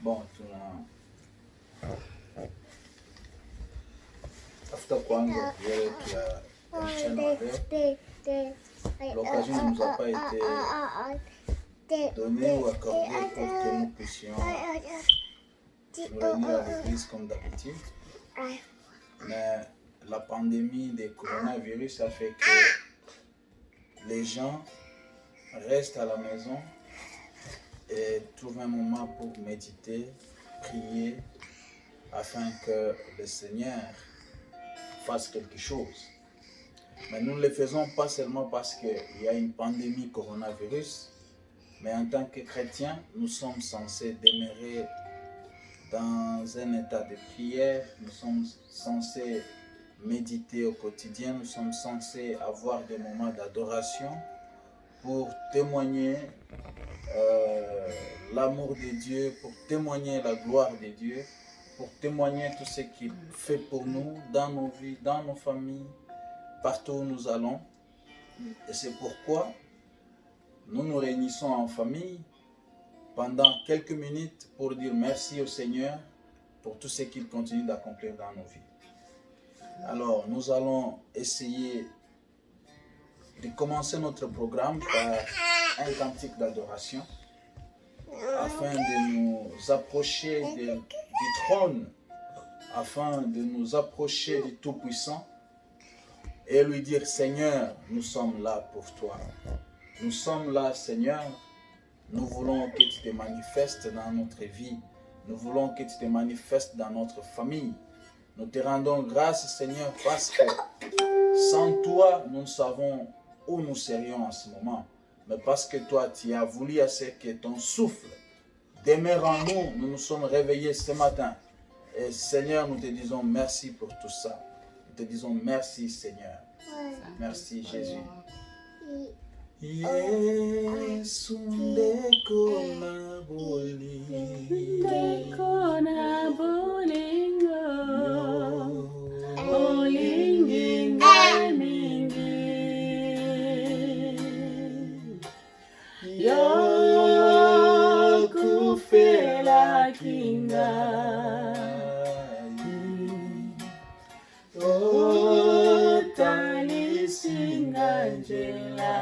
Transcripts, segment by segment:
Bon, tafuta kwanza yale ya mchana wa leo. L'occasion ne nous a pas été donnée ou accordée pour que nous puissions nous réunir à l'église comme d'habitude. Mais la pandémie des coronavirus a fait que les gens restent à la maison et trouvent un moment pour méditer, prier, afin que le Seigneur fasse quelque chose. Mais nous ne le faisons pas seulement parce qu'il y a une pandémie coronavirus, mais en tant que chrétiens, nous sommes censés demeurer dans un état de prière, nous sommes censés méditer au quotidien, nous sommes censés avoir des moments d'adoration pour témoigner l'amour de Dieu, pour témoigner la gloire de Dieu, pour témoigner tout ce qu'il fait pour nous dans nos vies, dans nos familles, partout où nous allons. Et c'est pourquoi nous nous réunissons en famille pendant quelques minutes pour dire merci au Seigneur pour tout ce qu'il continue d'accomplir dans nos vies. Alors, nous allons essayer de commencer notre programme par un cantique d'adoration afin de nous approcher du trône, afin de nous approcher du Tout-Puissant et lui dire: Seigneur, nous sommes là pour toi. Nous sommes là, Seigneur. Nous voulons que tu te manifestes dans notre vie. Nous voulons que tu te manifestes dans notre famille. Nous te rendons grâce, Seigneur, parce que sans toi, nous ne savons où nous serions en ce moment. Mais parce que toi, tu as voulu à ce que ton souffle demeure en nous, nous nous sommes réveillés ce matin. Et Seigneur, nous te disons merci pour tout ça. Nous te disons merci, Seigneur. Merci, Jésus. Yesu ndeko na bolingo Bolingi ngai mingi yo kufela kinga otalisinga njela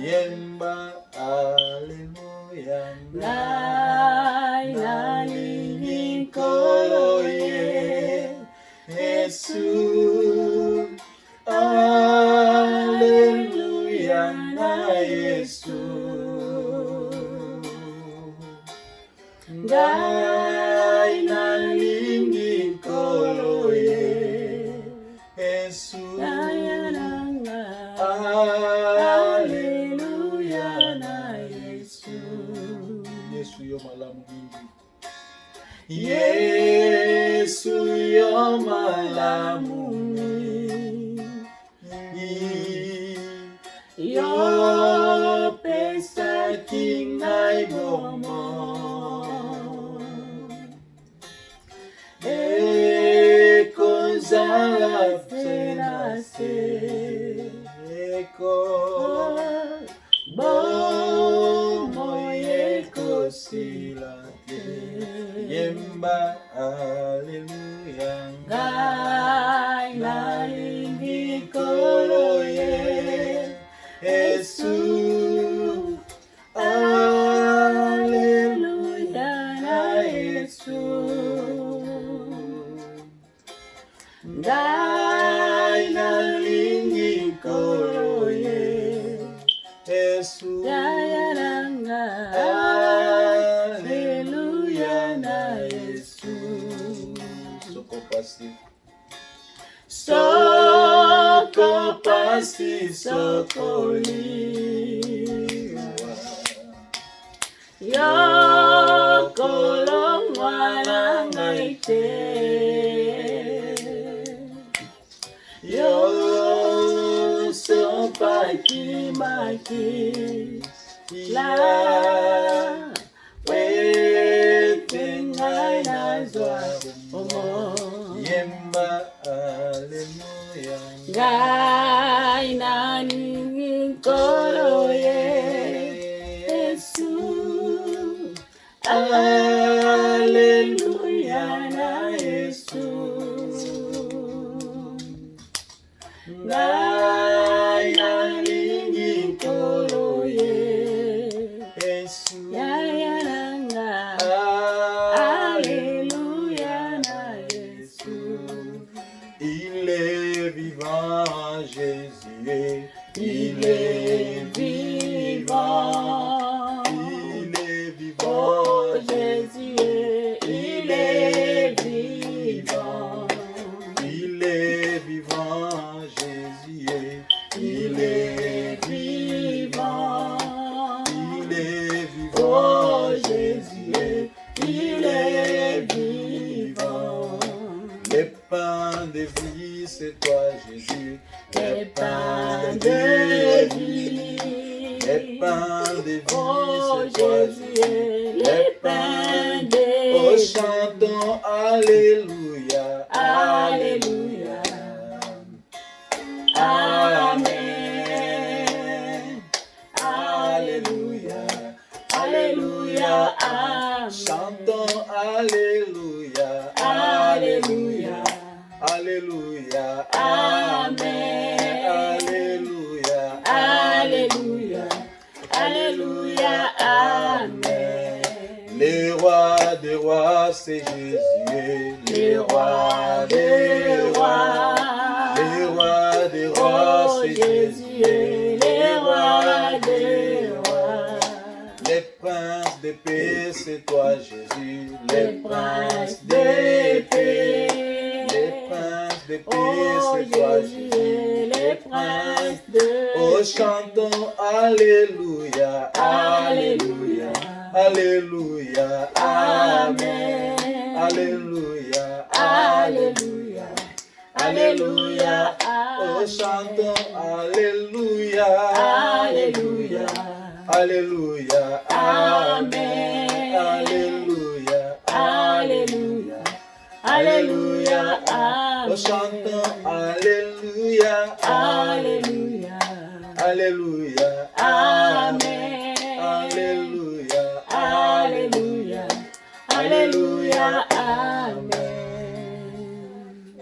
yemba aleluya ngai nalingi nkolo ye Yesu aleluya na Yesu ngai nalingi nkolo ye Yesu aleluya na Yesu Yesu yo malamu mingi Yesu yo malamu mingi yo pesaki ngai bomo ekozala fena se bomo ekosila yemba aleluya ngai nalingi nkolo ye Yesu aleluya na Yesu ngai nalingi nkolo ye Yesu aleluya na Yesu soko pasi soko pasi sokoliwa yo kolongwa na ngai te yo sopaki maki la wete ngai nazwa omo yemba aleluya ngai nalingi nkolo ye Yesu Alléluia na Yesu. Ngai nalingi nkolo ye. Yesu. Yaya nanga. Alléluia na Yesu. Il est vivant, Jésus. Il est vivant. Il est vivant. Oh Jésus, il est vivant. Il est vivant, Jésus. Il est vivant. Il est vivant. Oh Jésus, il est vivant. Les pains de vie, c'est toi, Jésus. Les pains de vie. Les pains de vie, Oh c'est toi, Jésus, Jésus. les pains de Oh, vie. chantons Alléluia. Alléluia. Amen. Alléluia. Alléluia. Amen. Chantons Alléluia. Alléluia. Alléluia. Amen. Alléluia. Alléluia. Alléluia. Amen. Les rois des rois, c'est Jésus. Les rois des rois. Les rois des rois, Oh c'est Jésus, Jésus. les rois des rois. Les princes de paix, c'est toi, Jésus. Les princes de paix. Les princes de paix, Oh c'est toi, Jésus, Jésus. les princes de Oh, chantons Alléluia. Alléluia. Alléluia. Amen. Alléluia. Alléluia. Alléluia. Oh, chantons Alléluia. Alléluia. Alléluia. Amen. Alléluia. Alléluia. Alléluia. Oh, chantons Alléluia. Alléluia. Alléluia. Amen. Alléluia. Alléluia. Alléluia. Amen.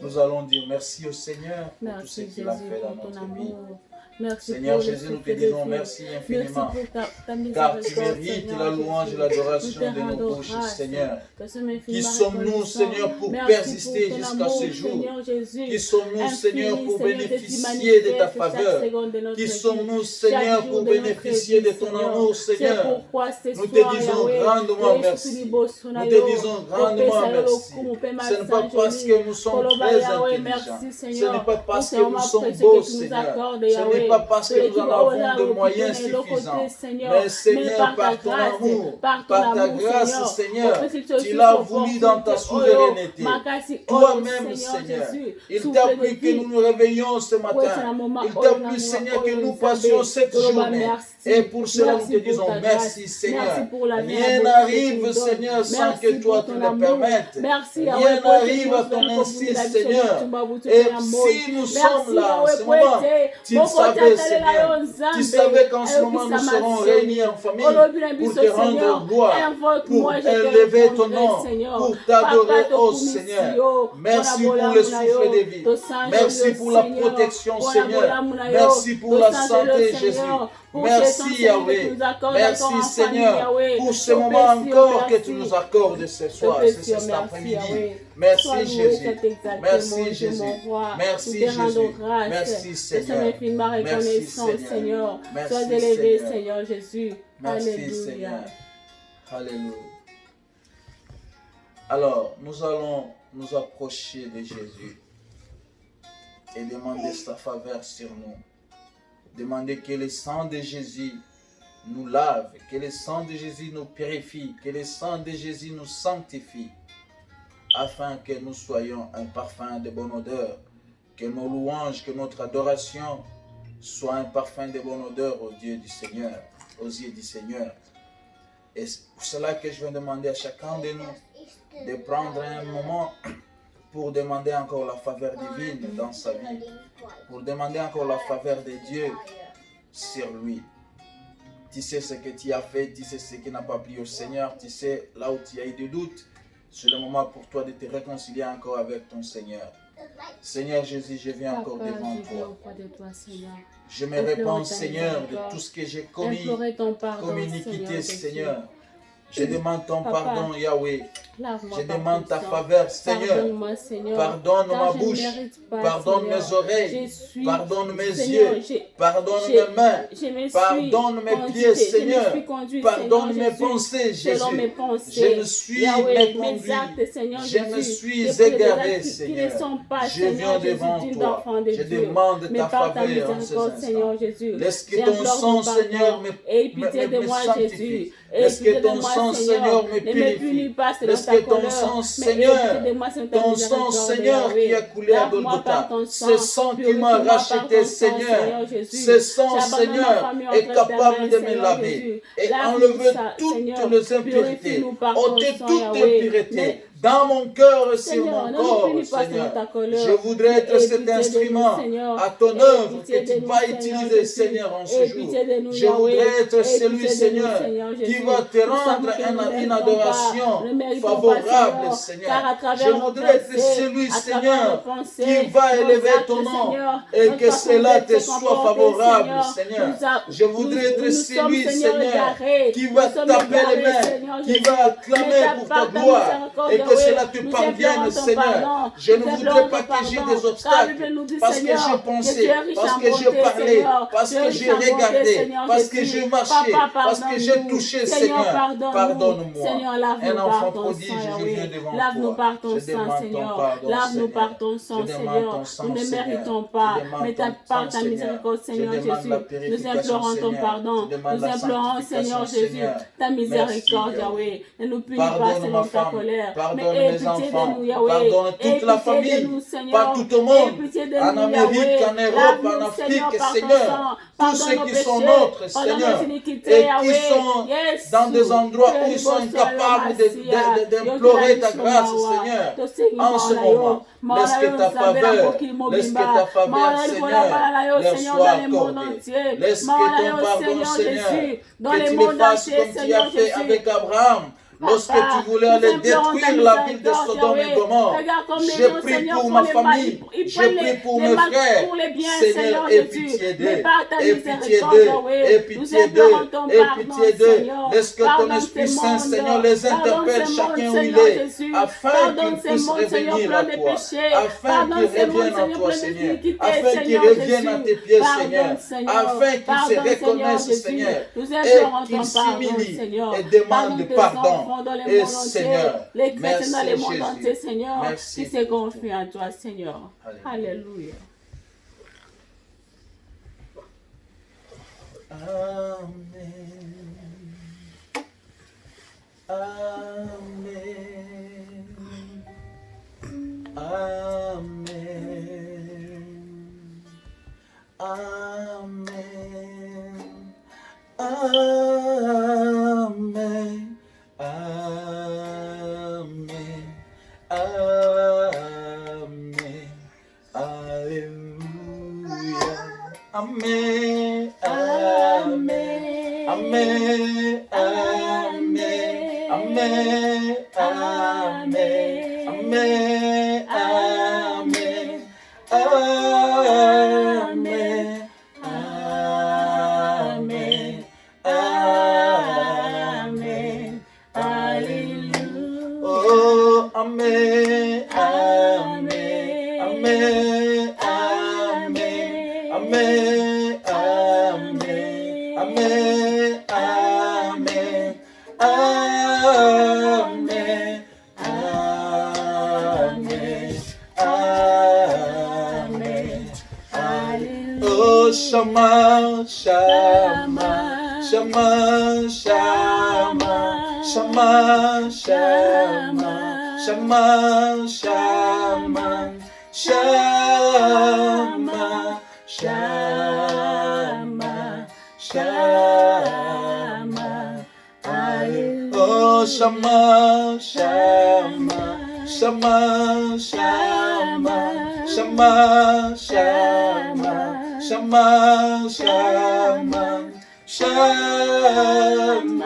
Nous allons dire merci au Seigneur pour tout ce Merci qu'il a Jésus fait dans pour ton notre vie. amour. Merci Seigneur pour le Jésus, nous te souffle de disons vie. merci Merci infiniment. pour ta Car tu miséricorde, mérites Seigneur la louange et Jésus. l'adoration Nous te de nos rendons bouches, grâce. Seigneur. Que ce m'infiniment Qui sommes-nous, reconnaissant. Seigneur, pour Merci persister pour ton jusqu'à amour, ce jour? Seigneur Jésus. Qui sommes-nous, Infini, Seigneur, pour Seigneur, que tu bénéficier de ta manifestes faveur? chaque seconde de notre Qui vie, sommes-nous, chaque Seigneur, jour pour de notre bénéficier vie, de ton amour, C'est Seigneur? pourquoi ce Nous soir, te disons Yahweh, grandement merci. Nous te disons grandement merci. Ce n'est pas parce que nous sommes très intelligents. Ce n'est pas parce que nous sommes beaux, Seigneur. Ce n'est pas parce que nous en avons de moyens suffisants. Mais Seigneur, par ton amour, par ta grâce, Seigneur, tu l'as voulu dans ta souveraineté. Toi-même, Seigneur, il t'a plu que nous nous réveillons ce matin. Il t'a plu, Seigneur, que nous passions cette journée. Et pour cela, nous te disons merci, Seigneur. Rien n'arrive, Seigneur, sans que toi tu le permettes. Rien n'arrive à ton ainsi, Seigneur. Et si nous sommes là en ce moment, tu le savais, Seigneur. Tu savais qu'en ce moment, nous serons réunis en famille pour te rendre gloire, pour élever ton nom, pour t'adorer, oh Seigneur. Merci pour le souffle de vie. Merci pour la protection, Seigneur. Merci pour la santé, Jésus. Merci, Yahweh. Merci, Seigneur, pour ce moment encore que tu nous accordes ce soir, cet après-midi. Merci, Jésus. Merci, Jésus. Merci, Jésus. Merci, Seigneur. Merci, Seigneur. Sois élevé, Seigneur Jésus. Merci, Alléluia. Seigneur. Alléluia. Alors, nous allons nous approcher de Jésus et demander sa faveur sur nous. Demander que le sang de Jésus nous lave, que le sang de Jésus nous purifie, que le sang de Jésus nous sanctifie, afin que nous soyons un parfum de bonne odeur, que nos louanges, que notre adoration soit un parfum de bonne odeur aux yeux du Seigneur, aux yeux du Seigneur. Et c'est pour cela que je vais demander à chacun de nous de prendre un moment pour demander encore la faveur divine dans sa vie, pour demander encore la faveur de Dieu sur lui. Tu sais ce que tu as fait, tu sais ce qui n'a pas plu au Seigneur, tu sais là où tu as eu des doutes. C'est le moment pour toi de te réconcilier encore avec ton Seigneur. Seigneur Jésus, je viens encore devant toi. Je me répands, Seigneur, de tout ce que j'ai commis comme iniquité, Seigneur. Je demande ton pardon, Yahweh. Je demande ta faveur, Seigneur. Pardonne ma bouche, pardonne mes oreilles, pardonne mes yeux, pardonne mes mains, pardonne mes pieds, Seigneur. Pardonne mes pensées, Jésus. Je me suis méconduit, je me suis égaré, Seigneur. Je viens devant toi, je demande ta faveur en ces instants. Laisse que ton sang, Seigneur, me sanctifie. Laisse que ton sang, Seigneur, me purifie. Laisse que ton sang, Seigneur, qui a coulé à Golgotha, ce sang qui m'a racheté, Seigneur, ce sang, Seigneur, est capable de me laver et enlever toutes les impuretés, ôter toute impureté dans mon cœur et sur mon corps, Seigneur. Je voudrais être cet instrument à ton œuvre que tu vas utiliser, Seigneur, en ce jour. Je voudrais être celui, Seigneur, qui va te rendre une adoration favorable, Seigneur. Je voudrais être celui, Seigneur, qui va élever ton nom et que cela te soit favorable, Seigneur. Je voudrais être celui, Seigneur, qui va taper les mains, qui va acclamer pour ta gloire et que cela te parvienne, Seigneur. Je ne voudrais pas que j'ai des obstacles parce que j'ai pensé, parce que j'ai parlé, parce que j'ai regardé, parce que j'ai marché, parce que j'ai touché, Seigneur. Pardonne-moi. Un enfant prodige, je viens devant toi. Je demande ton pardon, Lave-nous par ton sang, Seigneur. Nous ne méritons pas, mais par ta miséricorde, Seigneur Jésus. Nous implorons ton pardon. Nous implorons, Seigneur Jésus, ta miséricorde, Yahweh. Ne nous punis pas selon ta colère. Pardonne mes enfants, pardonne toute la famille, pas tout le monde, en Amérique, en Europe, en Afrique, Seigneur. Tous ceux qui sont nôtres, Seigneur, et qui sont dans des endroits où ils sont incapables d'implorer ta grâce, Seigneur, en ce moment. Laisse que ta faveur, Seigneur, leur soit accordée. Laisse que ton pardon, Seigneur, que tu le fasses comme tu as fait avec Abraham. Lorsque tu voulais aller détruire la ville de Sodome et Gomorrhe, j'ai pris pour ma famille, j'ai pris pour mes frères, Seigneur, aie pitié d'eux, aie pitié d'eux, aie pitié d'eux, aie pitié d'eux. Laisse que ton Esprit Saint, Seigneur, les interpelle chacun où il est, afin qu'ils puissent revenir à toi, afin qu'ils reviennent à toi, Seigneur, afin qu'ils reviennent à tes pieds, Seigneur, afin qu'ils se reconnaissent, Seigneur, et qu'ils s'humilient et demandent pardon. Et Seigneur, les chrétiens dans le monde Jésus. entier, Seigneur, Merci qui se confient en toi, Seigneur. Alléluia. Amen. Amen. Amen. Amen. Amen. Amen. Amen. Alléluia. Amen. Amen. Amen. Amen. Amen. Amen. Amen. Amen. Amen. Amen. Amen. Alléluia. Oh, Amen. Amen. Amen. Amen. Amen. Amen. Amen. Amen. Amen. Amen. Amen. Oh, Shama, Shama, Shama, Shama, Shama, Shama, Shama, Shama, Shama, Shama, Shama. Oh, Shama, Shama, Shama, Shama, Shama, Shama, Shama, Shama, Shama,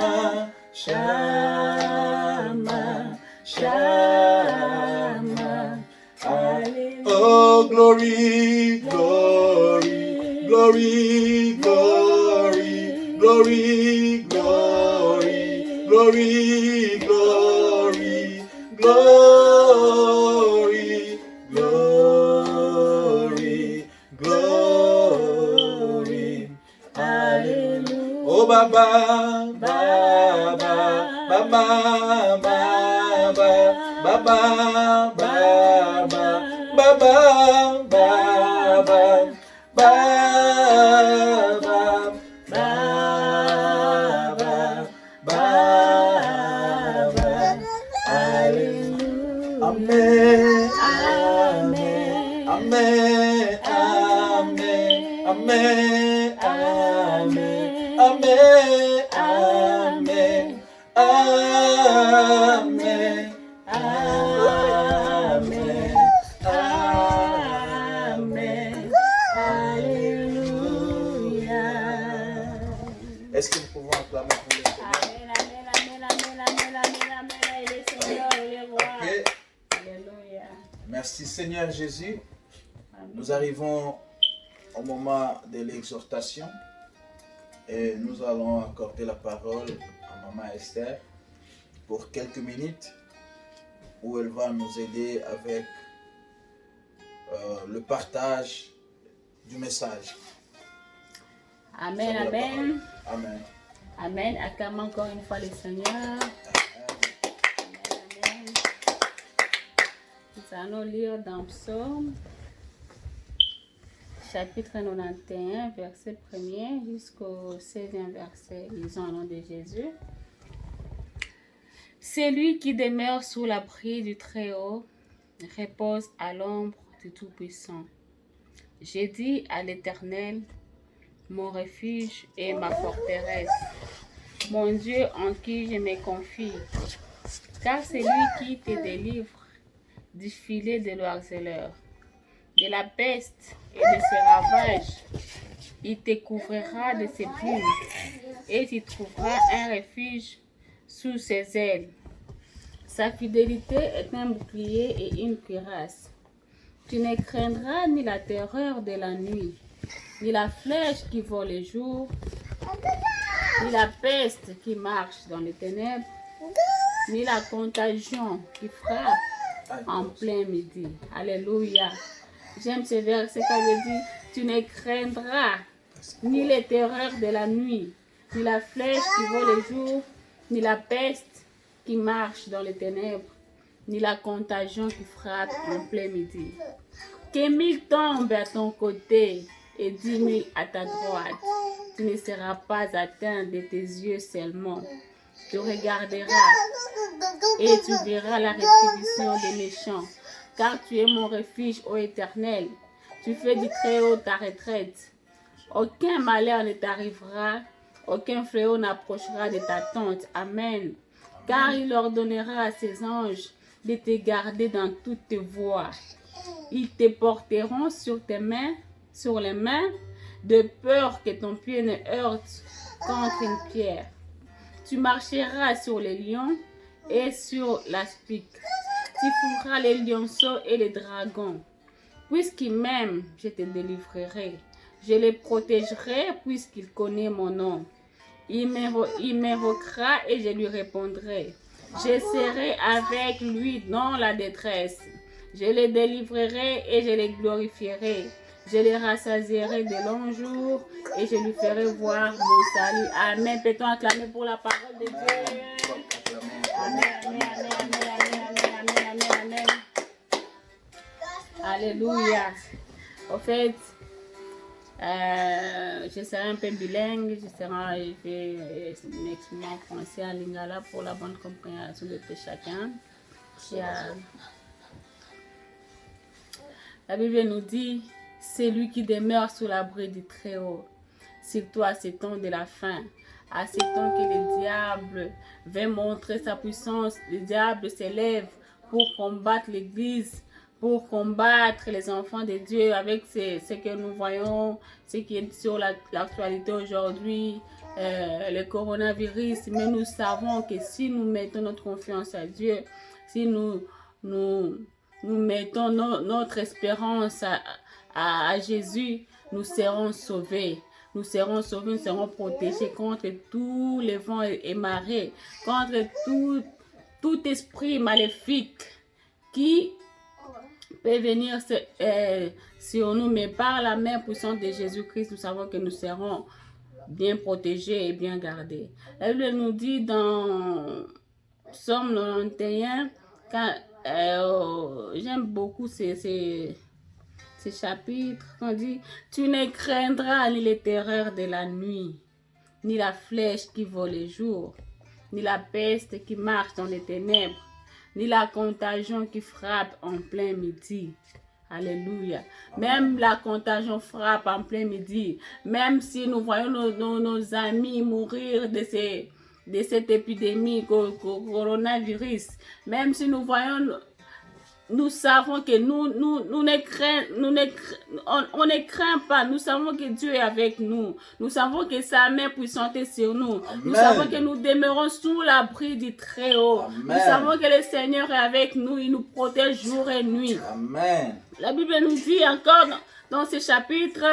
Shama, Shama. Oh, glory, glory, glory, glory, glory, glory, glory, glory, glory, glory, glory. Hallelujah. Oh, Baba, Baba, Baba, Baba, Baba, Baba, Baba, Baba, Baba, Baba, Baba. Hallelujah. Amen. Amen. Amen. Amen. Amen. Amen. Amen. Amen. Amen. Amen. Amen. Alléluia. Est-ce que nous pouvons acclamer pour le Seigneur? Amen, amen, amen, amen, amen, amen, amen. Il est Seigneur, il est roi. Okay. Alléluia. Merci Seigneur Jésus. Amen. Nous arrivons au moment de l'exhortation et nous allons accorder la parole à Maman Esther pour quelques minutes où elle va nous aider avec le partage du message. Amen, amen. Amen. Amen. Acclame encore une fois le Seigneur. Amen, amen. Nous allons lire dans Psaume, chapitre 91, verset 1er jusqu'au 16e verset. Lisons au nom de Jésus. Celui qui demeure sous l'abri du Très-Haut repose à l'ombre du Tout-Puissant. J'ai dit à l'Éternel, mon refuge et ma forteresse, mon Dieu en qui je me confie. Car c'est lui qui te délivre du filet de l'oiseleur, de la peste et de ses ravages. Il te couvrira de ses plumes et tu trouveras un refuge sous ses ailes. Sa fidélité est un bouclier et une cuirasse. Tu ne craindras ni la terreur de la nuit, ni la flèche qui vole le jour, ni la peste qui marche dans les ténèbres, ni la contagion qui frappe en plein midi. Alléluia. J'aime ce verset quand il dit, tu ne craindras ni les terreurs de la nuit, ni la flèche qui vole le jour, ni la peste qui marche dans les ténèbres, ni la contagion qui frappe en plein midi. Que 1000 tombent à ton côté et 10 000 à ta droite, tu ne seras pas atteint de tes yeux seulement. Tu regarderas et tu verras la rétribution des méchants, car tu es mon refuge, ô Éternel. Tu fais du Très-Haut ta retraite. Aucun malheur ne t'arrivera, aucun fléau n'approchera de ta tente. Amen. Car il ordonnera à ses anges de te garder dans toutes tes voies. Ils te porteront sur les mains, de peur que ton pied ne heurte contre une pierre. Tu marcheras sur les lions et sur l'aspic. Tu fourras les lionceaux et les dragons. Puisqu'il m'aime, je te délivrerai. Je les protégerai puisqu'il connaît mon nom. Il m'invoquera et je lui répondrai. Je serai avec lui dans la détresse. Je les délivrerai et je les glorifierai. Je les rassasierai de longs jours et je lui ferai voir mon salut. Amen. Peut-on acclamer pour la parole de Dieu? Amen, amen, amen, amen, amen, amen, amen, amen. Alléluia. Au fait, je serai un peu bilingue. Je vais m'exprimer en français en lingala pour la bonne compréhension de chacun. La Bible nous dit, c'est lui qui demeure sous l'abri du Très-Haut. Surtout à ces temps de la fin, à ces temps que le diable veut montrer sa puissance, le diable s'élève pour combattre l'Église, pour combattre les enfants de Dieu avec ce que nous voyons, ce qui est sur l'actualité aujourd'hui, le coronavirus, mais nous savons que si nous mettons notre confiance à Dieu, si nous mettons notre espérance à Jésus, nous serons sauvés. Nous serons sauvés, nous serons protégés contre tous les vents et marées, contre tout esprit maléfique qui peut venir sur nous. Mais par la main puissante de Jésus-Christ, nous savons que nous serons bien protégés et bien gardés. La Bible nous dit dans Psaume 91, j'aime beaucoup ces chapitres, on dit « Tu ne craindras ni les terreurs de la nuit, ni la flèche qui vole le jour, ni la peste qui marche dans les ténèbres, ni la contagion qui frappe en plein midi. » Alléluia. Même la contagion frappe en plein midi. Même si nous voyons nos amis mourir de cette épidémie coronavirus, même si nous voyons, nous savons que on ne craint pas. Nous savons que Dieu est avec nous. Nous savons que sa main puissante est sur nous. Amen. Nous savons que nous demeurons sous l'abri du Très-Haut. Nous savons que le Seigneur est avec nous. Il nous protège jour et nuit. Amen. La Bible nous dit encore dans ce chapitre,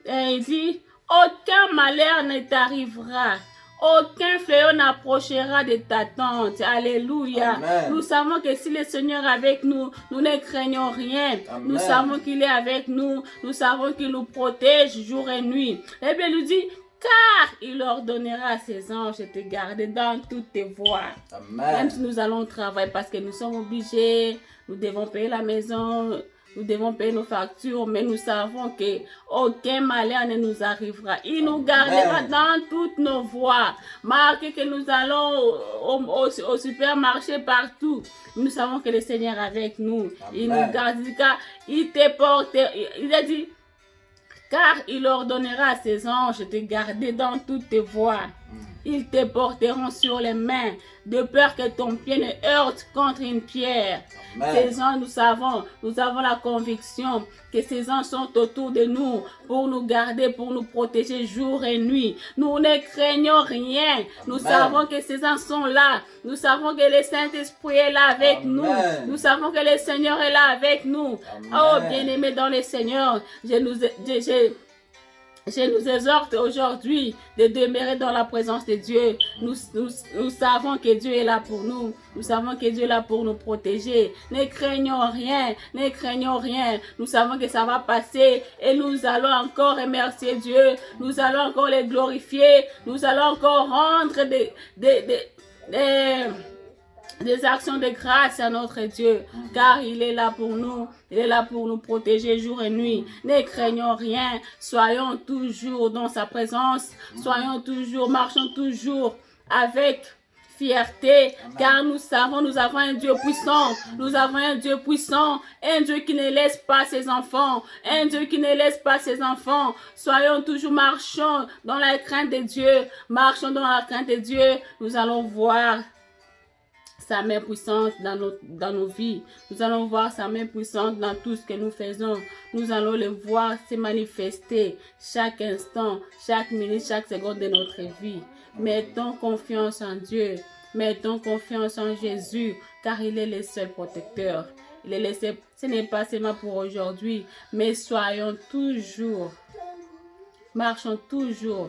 il dit, aucun malheur ne t'arrivera. Aucun fléau n'approchera de ta tente. Alléluia. Amen. Nous savons que si le Seigneur est avec nous, nous ne craignons rien. Amen. Nous savons qu'il est avec nous. Nous savons qu'il nous protège jour et nuit. Et bien, il nous dit, car il ordonnera à ses anges de te garder dans toutes tes voies. Amen. Même si nous allons travailler parce que nous sommes obligés, nous devons payer la maison, nous devons payer nos factures, mais nous savons que aucun malheur ne nous arrivera. Il nous gardera dans toutes nos voies. Marquez que nous allons au supermarché partout. Nous savons que le Seigneur est avec nous. Amen. Il nous garde, il te porte. Il a dit, car il ordonnera à ses anges de te garder dans toutes tes voies. Ils te porteront sur les mains, de peur que ton pied ne heurte contre une pierre. Amen. Ces anges, nous avons la conviction que ces anges sont autour de nous pour nous garder, pour nous protéger jour et nuit. Nous ne craignons rien. Amen. Nous savons que ces anges sont là. Nous savons que le Saint-Esprit est là avec Amen. Nous. Nous savons que le Seigneur est là avec nous. Amen. Oh, bien-aimés dans le Seigneur, je nous exhorte aujourd'hui de demeurer dans la présence de Dieu. Nous savons que Dieu est là pour nous. Nous savons que Dieu est là pour nous protéger. Ne craignons rien. Ne craignons rien. Nous savons que ça va passer et nous allons encore remercier Dieu. Nous allons encore les glorifier. Nous allons encore rendre des actions de grâce à notre Dieu, car il est là pour nous, il est là pour nous protéger jour et nuit. Ne craignons rien, soyons toujours dans sa présence, marchons toujours avec fierté, car nous savons, nous avons un Dieu puissant, un Dieu qui ne laisse pas ses enfants, Soyons toujours, marchons dans la crainte de Dieu, nous allons voir sa main puissante dans nos vies. Nous allons voir sa main puissante dans tout ce que nous faisons. Nous allons le voir se manifester chaque instant, chaque minute, chaque seconde de notre vie. Mettons confiance en Dieu. Mettons confiance en Jésus, car il est le seul protecteur. Ce n'est pas seulement pour aujourd'hui, mais marchons toujours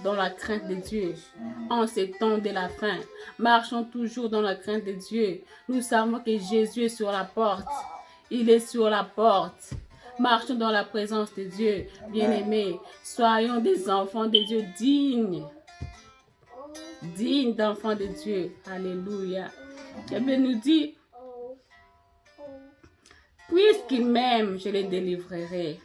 dans la crainte de Dieu, en ces temps de la fin. Marchons toujours dans la crainte de Dieu. Nous savons que Jésus est sur la porte. Il est sur la porte. Marchons dans la présence de Dieu. Bien-aimés, soyons des enfants de Dieu dignes d'enfants de Dieu. Alléluia. La Bible nous dit, puisqu'il m'aime, je les délivrerai.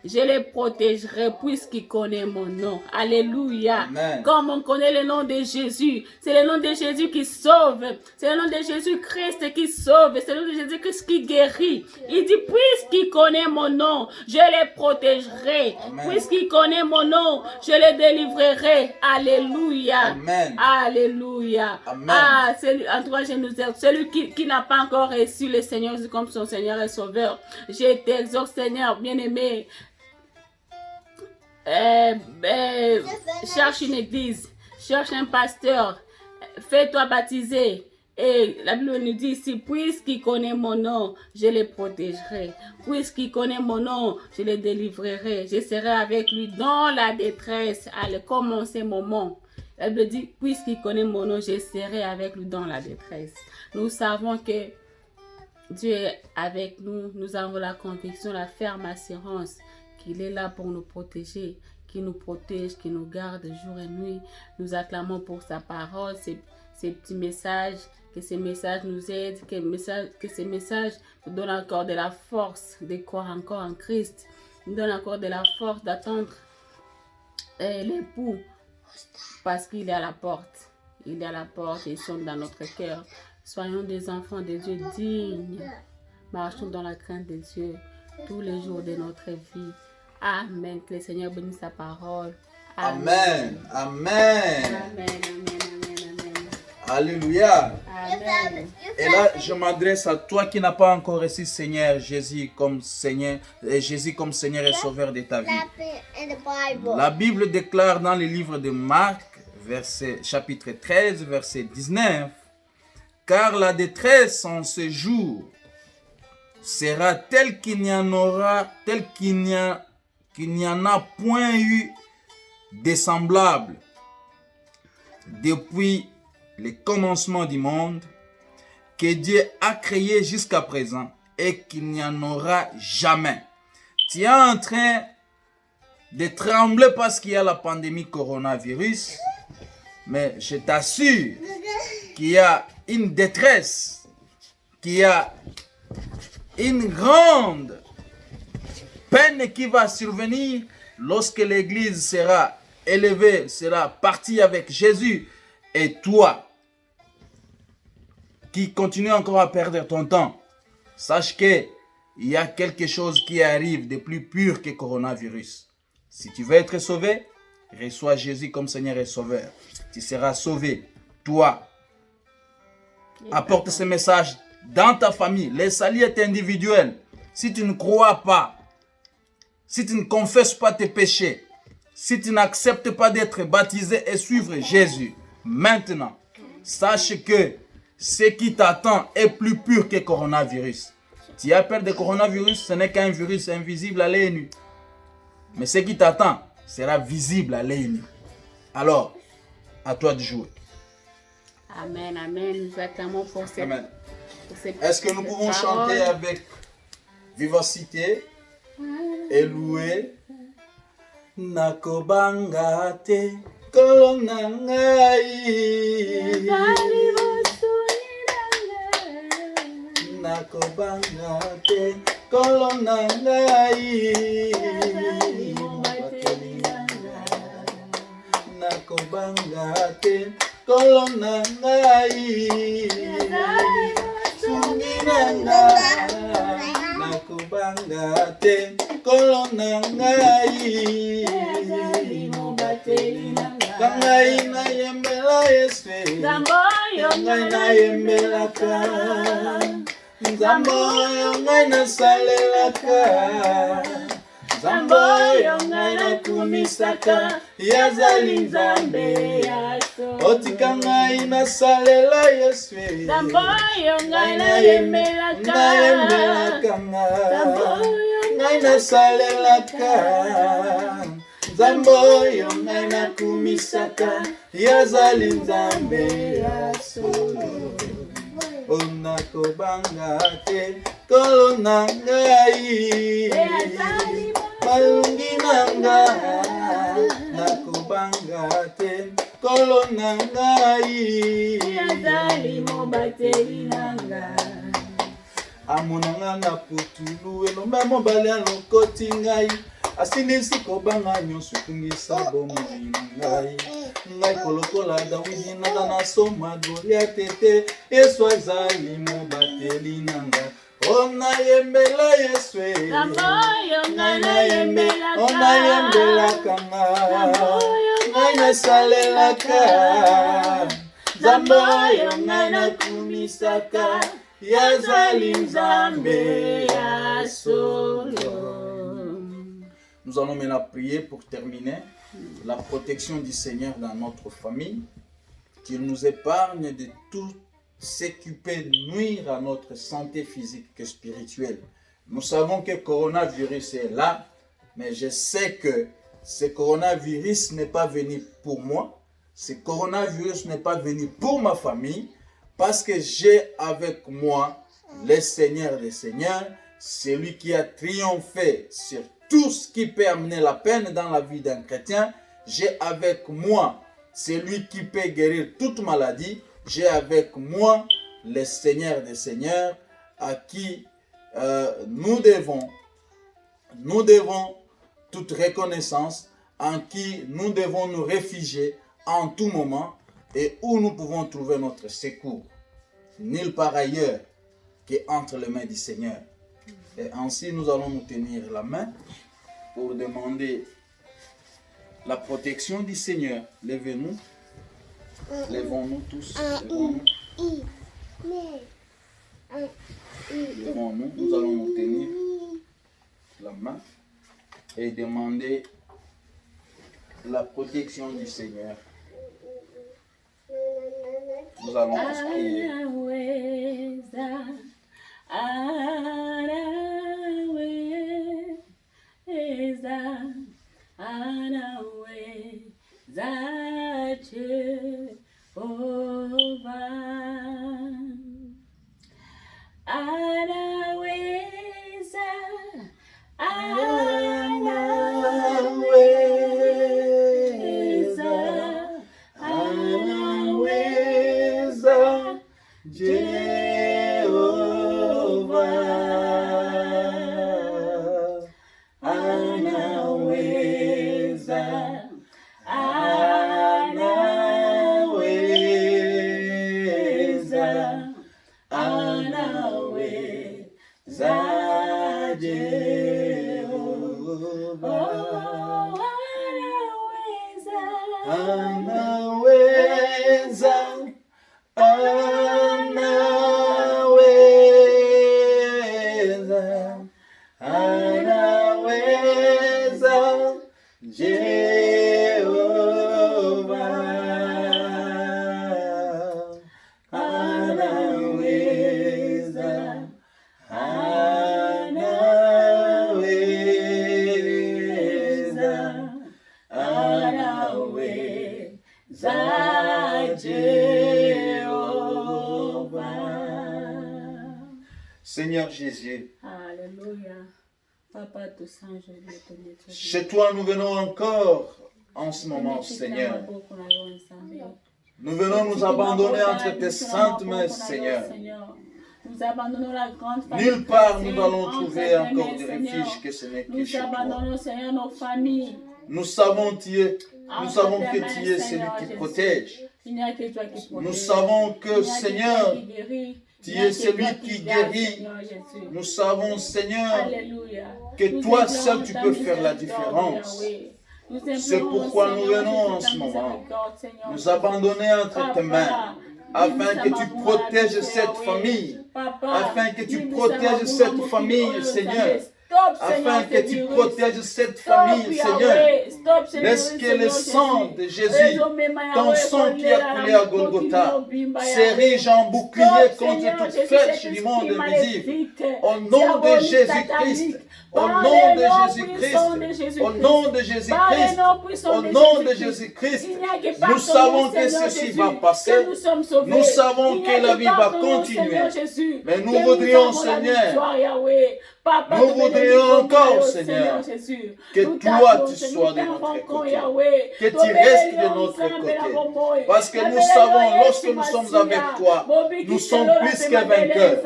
Je les protégerai puisqu'il connaît mon nom. Alléluia. Amen. Comme on connaît le nom de Jésus, c'est le nom de Jésus qui sauve. C'est le nom de Jésus-Christ qui sauve. C'est le nom de Jésus-Christ qui guérit. Il dit, puisqu'il connaît mon nom, je les protégerai. Amen. Puisqu'il connaît mon nom, je les délivrerai. Alléluia. Amen. Alléluia. Amen. En tout cas, je nous exhorte. Celui qui n'a pas encore reçu le Seigneur comme son Seigneur et Sauveur, je t'exhorte, Seigneur, bien-aimé. cherche une église, cherche un pasteur, fais-toi baptiser. Et la Bible nous dit ici, puisqu'il connaît mon nom, je le protégerai. Puisqu'il connaît mon nom, je le délivrerai. Je serai avec lui dans la détresse, comme en ces moments. La Bible dit, puisqu'il connaît mon nom, je serai avec lui dans la détresse. Nous savons que Dieu est avec nous. Nous avons la conviction, la ferme assurance qu'il est là pour nous protéger, qu'il nous protège, qu'il nous garde jour et nuit. Nous acclamons pour sa parole, ces petits messages, que ces messages nous aident, que ces messages nous donnent encore de la force de croire encore en Christ, nous donnent encore de la force d'attendre l'époux, parce qu'il est à la porte. Il est à la porte et il sonne dans notre cœur. Soyons des enfants de Dieu dignes. Marchons dans la crainte de Dieu tous les jours de notre vie. Amen. Que le Seigneur bénisse sa parole. Amen. Amen. Amen. Alléluia. Amen. Et là, je m'adresse à toi qui n'as pas encore reçu Seigneur Jésus comme Seigneur et Sauveur de ta vie. La Bible déclare dans le livre de Marc, chapitre 13, verset 19, car la détresse en ce jour sera telle qu'il n'y en a point eu de semblable depuis le commencement du monde que Dieu a créé jusqu'à présent et qu'il n'y en aura jamais. Tu es en train de trembler parce qu'il y a la pandémie coronavirus, mais je t'assure qu'il y a une détresse, qu'il y a une grande peine qui va survenir lorsque l'Église sera élevée, sera partie avec Jésus. Et toi, qui continue encore à perdre ton temps, sache qu'il y a quelque chose qui arrive de plus pur que coronavirus. Si tu veux être sauvé, reçois Jésus comme Seigneur et Sauveur. Tu seras sauvé. Toi, apporte ce message dans ta famille. Le salut est individuel. Si tu ne crois pas, si tu ne confesses pas tes péchés, si tu n'acceptes pas d'être baptisé et suivre Jésus, maintenant, sache que ce qui t'attend est plus pur que le coronavirus. Tu as peur de coronavirus, ce n'est qu'un virus invisible à l'œil nu. Mais ce qui t'attend sera visible à l'œil nu. Alors, à toi de jouer. Amen, amen. Nous acclamons pour ces Amen. Est-ce que nous pouvons chanter avec vivacité et louer Nakobanga te kolonangai Nakobanga te kolonangai Nakobanga te kolonangai Sunginanga Nakobanga te kolonangai Kangai na yembela Yeswe Kangai na yembelaka Nzamboyo ngai na salelaka Nzamboyo ngai na kumisaka Yazali Nzambe Otika ngai na salela Yeswe Nzamboyo ngai na yembelaka Ngai na salelaka Nzamboyo ngai na kumisaka Yazali Nzambe ya solo Onakobanga te kolonangai Malungi nanga Nakobanga te kolonangai Yazali mobateli nanga Amonanga na putulu elomba mobali alokoti ngai Asilisi kobanga nyonso tungisa bomoi ngai Ngai kolokola Dawidi nanga na soma Goliath te Yesu azali mobateli nanga Ona yembela Yeswe Nzamboyo ngai na yembelaka Ona yembelaka ngai na salelaka Nzamboyo ngai na kumisaka Yazali Nzambe ya solo. Nous allons maintenant prier pour terminer la protection du Seigneur dans notre famille, qu'il nous épargne de tout ce qui peut nuire à notre santé physique et spirituelle. Nous savons que le coronavirus est là, mais je sais que ce coronavirus n'est pas venu pour moi, ce coronavirus n'est pas venu pour ma famille, parce que j'ai avec moi le Seigneur des Seigneurs, celui qui a triomphé sur tout ce qui peut amener la peine dans la vie d'un chrétien. J'ai avec moi celui qui peut guérir toute maladie. J'ai avec moi le Seigneur des Seigneurs à qui nous devons toute reconnaissance, en qui nous devons nous réfugier en tout moment et où nous pouvons trouver notre secours. Nulle part ailleurs qu'entre les mains du Seigneur. Et ainsi, nous allons nous tenir la main pour demander la protection du Seigneur. Levez-nous. Levons-nous tous. Levons-nous. Levons-nous. Nous allons nous tenir la main et demander la protection du Seigneur. Nous allons prier. Seigneur Jésus, Alléluia. Papa tout saint, je vais te mettre. Chez toi, nous venons encore en ce moment, Seigneur. Nous venons nous abandonner entre tes saintes mains, Seigneur. Nous abandonnons la grande famille. Nulle part nous allons trouver encore de refuge que ce n'est que chez toi. Nous abandonnons, Seigneur, nos familles. Nous savons que tu es celui qui protège. Nous savons que, Seigneur, tu es celui qui guérit. Nous savons, Seigneur, que toi seul tu peux faire la différence. C'est pourquoi nous venons en ce moment nous abandonner entre tes mains, afin que tu protèges cette famille, afin que tu protèges cette famille, Seigneur. Afin que tu protèges cette famille, Seigneur. Laisse que le sang de Jésus, ton sang qui a coulé à Golgotha, s'érige en bouclier contre toute flèche du monde invisible. Au nom de Jésus-Christ, au nom de Jésus-Christ, au nom de Jésus-Christ, au nom de Jésus-Christ, nous savons que ceci va passer. Nous savons que la vie va continuer. Mais nous voudrions, Seigneur, nous voudrions encore, Seigneur, que toi tu sois de notre côté, que tu restes de notre côté. Parce que nous savons, lorsque nous sommes avec toi, nous sommes plus que vainqueurs.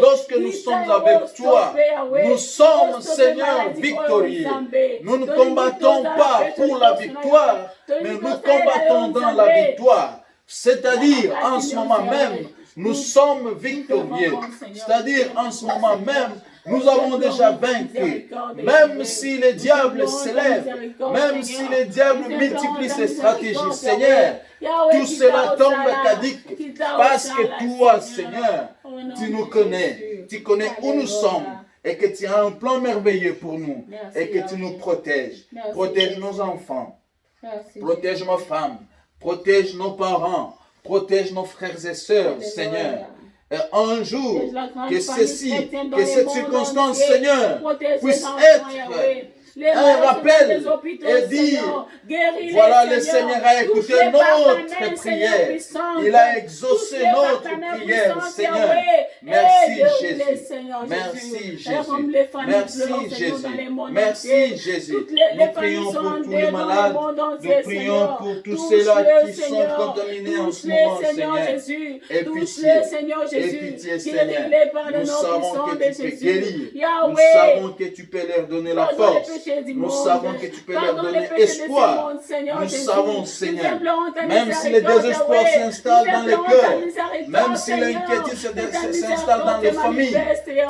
Lorsque nous sommes avec toi, nous sommes, Seigneur, victorieux. Nous ne combattons pas pour la victoire, mais nous combattons dans la victoire. C'est-à-dire, en ce moment même, nous sommes victorieux. C'est-à-dire, en ce moment même, nous avons déjà vaincu. Même si le diable s'élève, même si le diable multiplie ses stratégies, Seigneur, tout cela tombe caduc. Parce que toi, Seigneur, tu nous connais. Tu connais où nous sommes. et que tu as un plan merveilleux pour nous. Merci, et que tu nous protèges. Merci, Protège nos enfants. Merci. Protège ma femme. Protège nos parents. Protège nos frères et sœurs, Seigneur. Et un jour, que ceci, que cette circonstance, Seigneur, puisse être un rappel et dire, voilà, le Seigneur a écouté notre prière. Il a exaucé notre prière, Seigneur. Merci Jésus. Merci Jésus. Merci Jésus. Merci Jésus. Nous prions pour tous les malades. Nous prions pour tous ceux-là qui sont contaminés en ce moment, Seigneur. Et pitié, Seigneur. Nous savons que tu peux guérir. Nous savons que tu peux leur donner la force. Nous savons que tu peux leur donner espoir. Nous savons, Seigneur, même si le désespoir s'installe dans les cœurs, même si l'inquiétude s'installe dans les familles,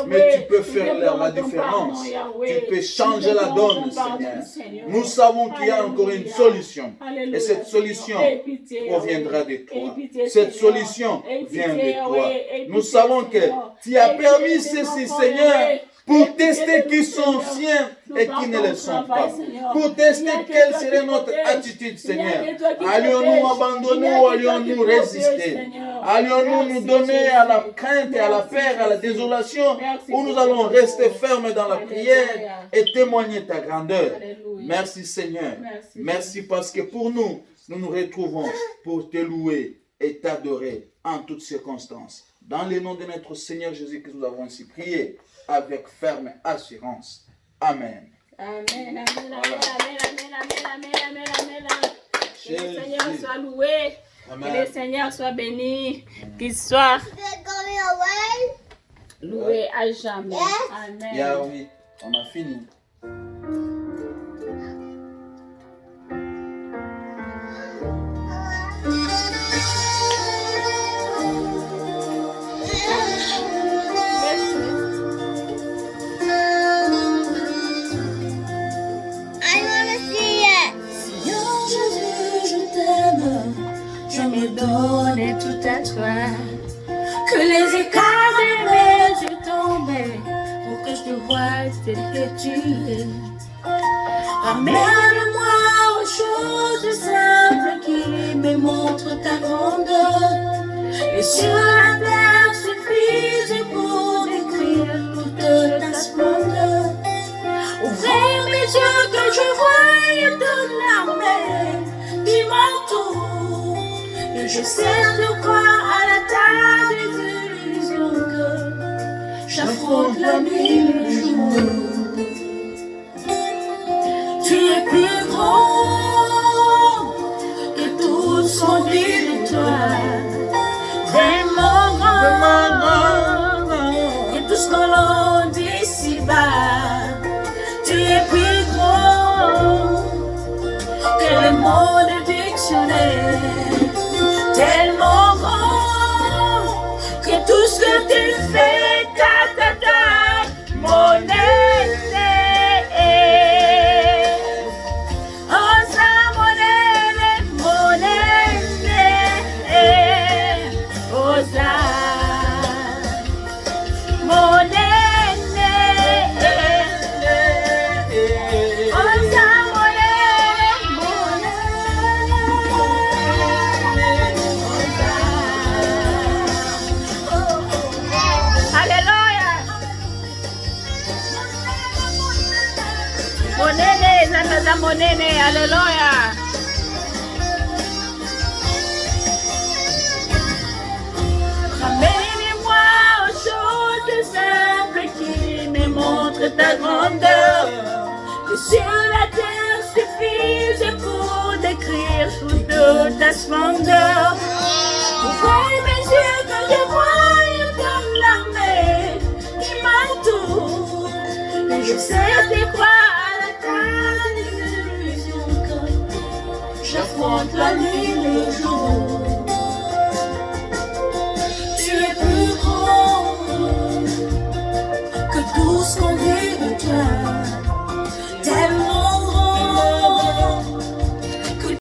mais tu peux faire la différence. Tu peux changer la donne, Seigneur. Nous savons qu'il y a encore une solution. Et cette solution proviendra de toi. Cette solution vient de toi. Nous savons que tu as permis ceci, Seigneur, pour tester qui sont siens et qui ne le sont pas. Pour tester quelle serait notre attitude, Seigneur. Allions-nous abandonner ou allions-nous résister? Allions-nous nous donner à la crainte et à la peur, à la désolation, ou nous allons rester fermes dans la prière et témoigner ta grandeur? Merci, Seigneur. Merci parce que pour nous, nous nous retrouvons pour te louer et t'adorer en toutes circonstances. Dans le nom de notre Seigneur Jésus que nous avons ainsi prié, avec ferme assurance. Amen. Amen, amen, amen, amen, amen, amen, amen. Que le Seigneur soit loué. Amen. Que le Seigneur soit béni. Qu'il soit loué à jamais. Amen. Yeah, oui, on a fini. Donner tout à toi, que les écarts de mes yeux tombaient pour que je te voie tel que tu es. Ramène-moi aux choses simples qui me montrent ta grandeur. Et sur la terre suffisent pour décrire toute ta splendeur. Ouvrez mes yeux que je voie ton armée qui m'entoure. Je sais de croire à la table des illusions que j'affronte la nuit et le jour. Tu es plus grand que tout ce qu'on dit de toi. Vraiment grand que tout ce qu'on dit ici-bas. Tu es plus grand que le mot de dictionnaire. Tellement grand que tout ce que tu fais, mon aîné. Oh ça, mon aîné, oh ça, mon aîné. Oh ça, Monene, alléluia. Ramène-moi aux choses simples qui me montrent ta grandeur. Que sur la terre suffise pour décrire toute ta splendeur. Ouvrez mes yeux que je voie ton armée qui m'entoure. Et je sais de quoi j'affronte la nuit.